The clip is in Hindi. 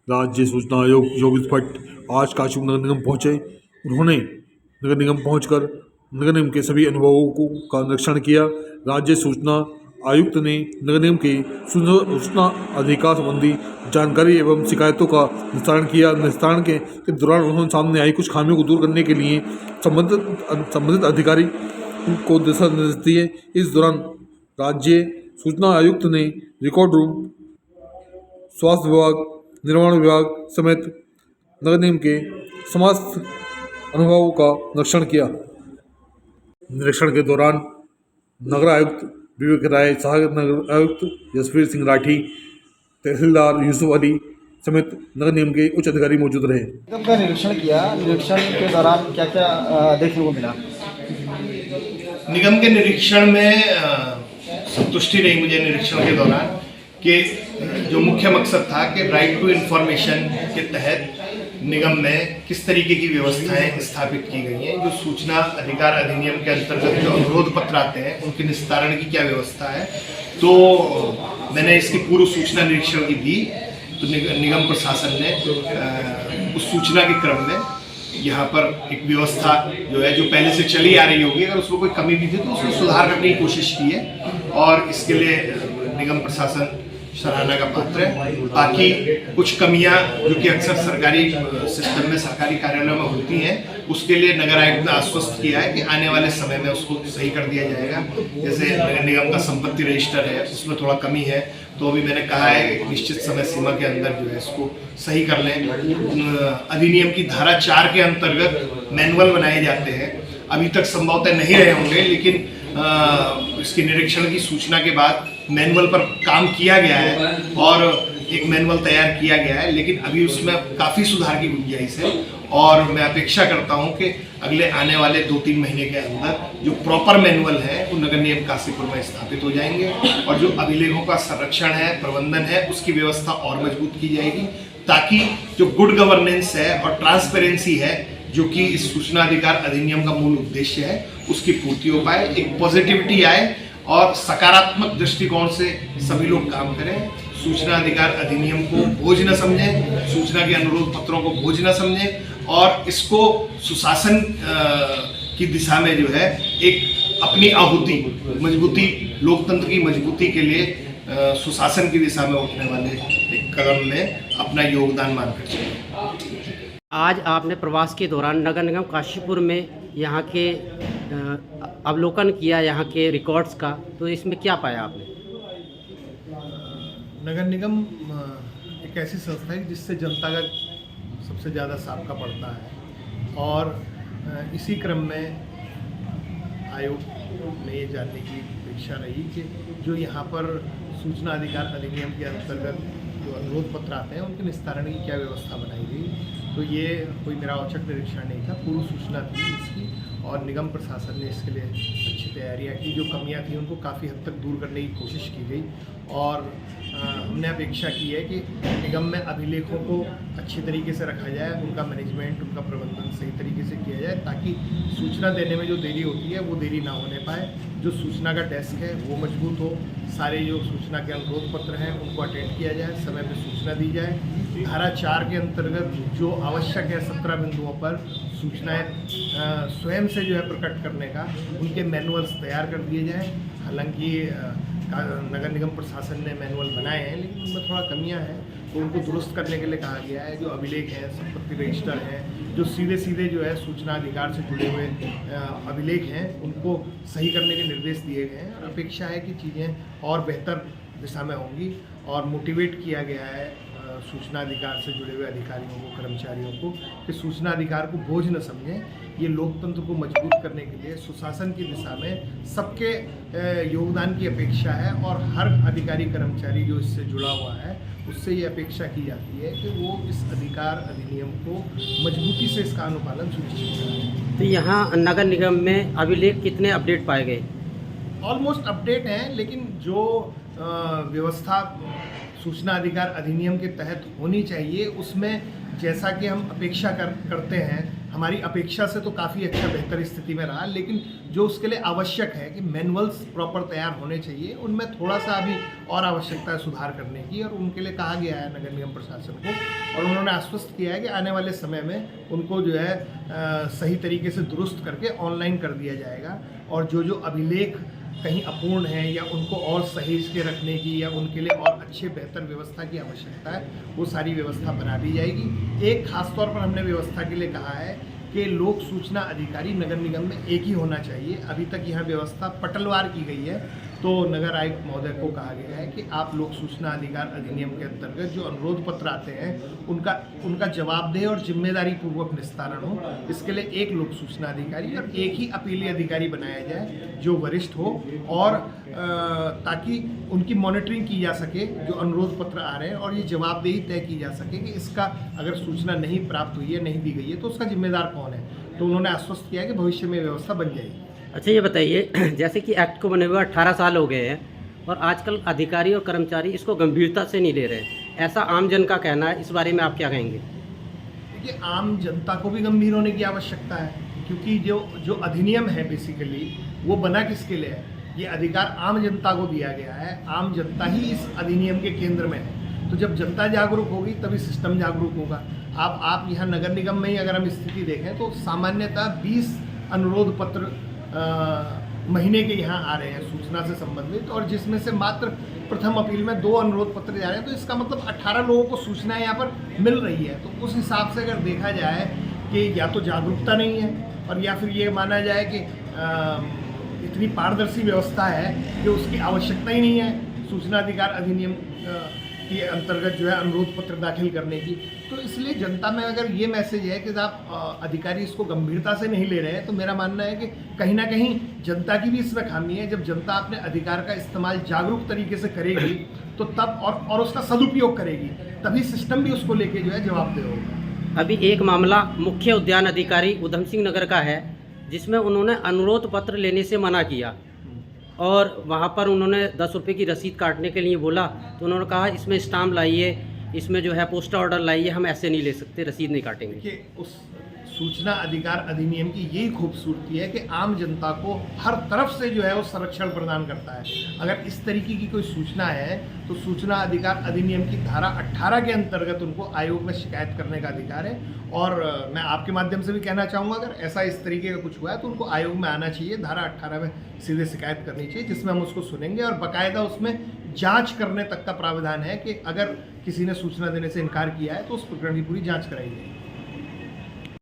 राज्य सूचना आयोग योगेश भट्ट आज काशी नगर निगम पहुंचे। उन्होंने नगर निगम पहुंचकर नगर निगम के सभी अनुभवों का निरीक्षण किया। राज्य सूचना आयुक्त ने नगर निगम के सूचना अधिकार संबंधी जानकारी एवं शिकायतों का निस्तारण किया। निस्तारण के दौरान उन्होंने सामने आई कुछ खामियों को दूर करने के लिए संबंधित अधिकारी को दिशा निर्देश दिए। इस दौरान राज्य सूचना आयुक्त ने रिकॉर्ड रूम, स्वास्थ्य विभाग, निर्माण विभाग समेत नगर निगम के समस्त अनुभवों का निरीक्षण किया। निरीक्षण के दौरान नगर आयुक्त विवेक राय, सहायक नगर आयुक्त जसवीर सिंह राठी, तहसीलदार यूसुफ अली समेत नगर निगम के उच्च अधिकारी मौजूद रहे। निगम का निरीक्षण किया। निरीक्षण के दौरान क्या क्या देखने को मिला? निगम के निरीक्षण में संतुष्टि रही मुझे निरीक्षण के दौरान कि जो मुख्य मकसद था कि राइट टू इन्फॉर्मेशन के तहत निगम में किस तरीके की व्यवस्थाएं स्थापित की गई हैं, जो सूचना अधिकार अधिनियम के अंतर्गत जो अनुरोध पत्र आते हैं उनके निस्तारण की क्या व्यवस्था है। तो मैंने इसकी पूर्व सूचना निरीक्षण की दी। तो निगम प्रशासन ने उस सूचना के क्रम में यहाँ पर एक व्यवस्था जो है, जो पहले से चली आ रही होगी, अगर उसमें कोई कमी भी थी तो उसमें सुधार करने की कोशिश की है और इसके लिए निगम प्रशासन सराहना का पात्र है। बाकी कुछ कमियां जो कि अक्सर सरकारी सिस्टम में, सरकारी कार्यालयों में होती हैं, उसके लिए नगर आयुक्त ने आश्वस्त किया है कि आने वाले समय में उसको सही कर दिया जाएगा। जैसे नगर निगम का संपत्ति रजिस्टर है, उसमें थोड़ा कमी है, तो अभी मैंने कहा है कि निश्चित समय सीमा के अंदर जो है इसको सही कर लें। अधिनियम की धारा 4 के अंतर्गत मैनुअल बनाए जाते हैं, अभी तक संभवतः नहीं रहे होंगे, लेकिन इसके निरीक्षण की सूचना के बाद मैनुअल पर काम किया गया है और एक मैनुअल तैयार किया गया है, लेकिन अभी उसमें काफ़ी सुधार की गुंजाइश है और मैं अपेक्षा करता हूं कि अगले आने वाले 2-3 महीने के अंदर जो प्रॉपर मैनुअल है वो नगर निगम काशीपुर में स्थापित हो जाएंगे और जो अभिलेखों का संरक्षण है, प्रबंधन है, उसकी व्यवस्था और मजबूत की जाएगी, ताकि जो गुड गवर्नेंस है और ट्रांसपेरेंसी है, जो कि इस सूचना अधिकार अधिनियम का मूल उद्देश्य है, उसकी पूर्ति हो पाए, एक पॉजिटिविटी आए और सकारात्मक दृष्टिकोण से सभी लोग काम करें। सूचना अधिकार अधिनियम को बोझ न समझें, सूचना के अनुरोध पत्रों को बोझ न समझें और इसको सुशासन की दिशा में जो है एक अपनी आहुति, मजबूती, लोकतंत्र की मजबूती के लिए सुशासन की दिशा में उठने वाले एक कदम में अपना योगदान मानकर चलें। आज आपने प्रवास के दौरान नगर निगम काशीपुर में यहाँ के अवलोकन किया, यहाँ के रिकॉर्ड्स का, तो इसमें क्या पाया आपने? नगर निगम एक ऐसी संस्था है जिससे जनता का सबसे ज़्यादा साबका पड़ता है और इसी क्रम में आयोग में ये जानने की अपेक्षा रही कि जो यहाँ पर सूचना अधिकार अधिनियम के अंतर्गत जो अनुरोध पत्र आते हैं उनके निस्तारण की क्या व्यवस्था बनाई गई। तो ये कोई मेरा औचक निरीक्षण नहीं था, पूर्व सूचना थी इसकी और निगम प्रशासन ने इसके लिए अच्छी तैयारियां की। जो कमियां थी उनको काफ़ी हद तक दूर करने की कोशिश की गई और हमने अपेक्षा की है कि निगम में अभिलेखों को अच्छी तरीके से रखा जाए, उनका मैनेजमेंट, उनका प्रबंधन सही तरीके से किया जाए, ताकि सूचना देने में जो देरी होती है वो देरी ना होने पाए। जो सूचना का डेस्क है वो मजबूत हो, सारे जो सूचना के अनुरोध पत्र हैं उनको अटेंड किया जाए, समय पर सूचना दी जाए। धारा 4 के अंतर्गत जो आवश्यक है 17 बिंदुओं पर सूचनाएं स्वयं से जो है प्रकट करने का, उनके मैनुअल्स तैयार कर दिए जाएँ। हालांकि नगर निगम प्रशासन ने मैनुअल बनाए हैं, लेकिन उनमें थोड़ा कमियां हैं, तो उनको दुरुस्त करने के लिए कहा गया है। जो अभिलेख हैं, संपत्ति रजिस्टर हैं, जो सीधे जो है सूचना अधिकार से जुड़े हुए अभिलेख हैं, उनको सही करने के निर्देश दिए गए हैं और अपेक्षा है कि चीज़ें और बेहतर दिशा में होंगी और मोटिवेट किया गया है सूचना अधिकार से जुड़े हुए अधिकारियों को, कर्मचारियों को, कि सूचना अधिकार को बोझ न समझें। ये लोकतंत्र को मजबूत करने के लिए सुशासन की दिशा में सबके योगदान की अपेक्षा है और हर अधिकारी कर्मचारी जो इससे जुड़ा हुआ है उससे ये अपेक्षा की जाती है कि वो इस अधिकार अधिनियम को मजबूती से इसका अनुपालन सुनिश्चित करें। तो यहाँ नगर निगम में अभिलेख कितने अपडेट पाए गए? ऑलमोस्ट अपडेट हैं, लेकिन जो व्यवस्था सूचना अधिकार अधिनियम के तहत होनी चाहिए उसमें जैसा कि हम अपेक्षा करते हैं हमारी अपेक्षा से तो काफ़ी अच्छा बेहतर स्थिति में रहा, लेकिन जो उसके लिए आवश्यक है कि मैनुअल्स प्रॉपर तैयार होने चाहिए, उनमें थोड़ा सा अभी और आवश्यकता है सुधार करने की, और उनके लिए कहा गया है नगर निगम प्रशासन को, और उन्होंने आश्वस्त किया है कि आने वाले समय में उनको जो है सही तरीके से दुरुस्त करके ऑनलाइन कर दिया जाएगा, और जो अभिलेख कहीं अपूर्ण है या उनको और सहेज के रखने की या उनके लिए और अच्छे बेहतर व्यवस्था की आवश्यकता है, वो सारी व्यवस्था बना दी जाएगी। एक खास तौर पर हमने व्यवस्था के लिए कहा है कि लोक सूचना अधिकारी नगर निगम में एक ही होना चाहिए। अभी तक यहाँ व्यवस्था पटलवार की गई है, तो नगर आयुक्त महोदय को कहा गया है कि आप लोक सूचना अधिकार अधिनियम के अंतर्गत जो अनुरोध पत्र आते हैं उनका जवाबदेह और जिम्मेदारी पूर्वक निस्तारण हो, इसके लिए एक लोक सूचना अधिकारी और एक ही अपीली अधिकारी बनाया जाए जो वरिष्ठ हो, और ताकि उनकी मॉनिटरिंग की जा सके जो अनुरोध पत्र आ रहे हैं, और ये जवाबदेही तय की जा सके कि इसका अगर सूचना नहीं प्राप्त हुई है, नहीं दी गई है, तो उसका जिम्मेदार कौन है। तो उन्होंने आश्वस्त किया कि भविष्य में व्यवस्था बन जाएगी। अच्छा, ये बताइए, जैसे कि एक्ट को बने हुए 18 साल हो गए हैं और आजकल अधिकारी और कर्मचारी इसको गंभीरता से नहीं ले रहे, ऐसा आम जन का कहना है, इस बारे में आप क्या कहेंगे? देखिए, आम जनता को भी गंभीर होने की आवश्यकता है, क्योंकि जो अधिनियम है बेसिकली वो बना किसके लिए है? ये अधिकार आम जनता को दिया गया है, आम जनता ही इस अधिनियम के केंद्र में है। तो जब जनता जागरूक होगी तभी सिस्टम जागरूक होगा। आप यहाँ नगर निगम में ही अगर हम स्थिति देखें तो सामान्यतः 20 अनुरोध पत्र महीने के यहाँ आ रहे हैं सूचना से संबंधित, और जिसमें से मात्र प्रथम अपील में 2 अनुरोध पत्र जा रहे हैं। तो इसका मतलब 18 लोगों को सूचनाएं यहाँ पर मिल रही है। तो उस हिसाब से अगर देखा जाए कि या तो जागरूकता नहीं है, और या फिर ये माना जाए कि इतनी पारदर्शी व्यवस्था है कि उसकी आवश्यकता ही नहीं है सूचना अधिकार अधिनियम के अंतर्गत जो है अनुरोध पत्र दाखिल करने की। तो इसलिए जनता में अगर ये मैसेज है कि आप अधिकारी इसको गंभीरता से नहीं ले रहे हैं, तो मेरा मानना है कि कहीं ना कहीं जनता की भी इसमें खामी है। जब जनता अपने अधिकार का इस्तेमाल जागरूक तरीके से करेगी तो तब और उसका सदुपयोग करेगी, तभी सिस्टम भी उसको लेके जो है जवाबदेह होगा। अभी एक मामला मुख्य उद्यान अधिकारी उधम सिंह नगर का है, जिसमें उन्होंने अनुरोध पत्र लेने से मना किया और वहाँ पर उन्होंने 10 रुपये की रसीद काटने के लिए बोला, तो उन्होंने कहा इसमें स्टाम्प लाइए, इसमें जो है पोस्टर ऑर्डर लाइए, हम ऐसे नहीं ले सकते, रसीद नहीं काटेंगे। कि उस सूचना अधिकार अधिनियम की यही खूबसूरती है कि आम जनता को हर तरफ से जो है वो संरक्षण प्रदान करता है। अगर इस तरीके की कोई सूचना है तो सूचना अधिकार अधिनियम की धारा 18 के अंतर्गत उनको आयोग में शिकायत करने का अधिकार है। और मैं आपके माध्यम से भी कहना चाहूँगा, अगर ऐसा इस तरीके का कुछ हुआ है तो उनको आयोग में आना चाहिए, धारा 18 में सीधे शिकायत करनी चाहिए, जिसमें हम उसको सुनेंगे और बाकायदा उसमें जांच करने तक का प्रावधान है कि अगर किसी ने सूचना देने से इनकार किया है तो उस प्रकरण की पूरी जांच कराई जाएगी।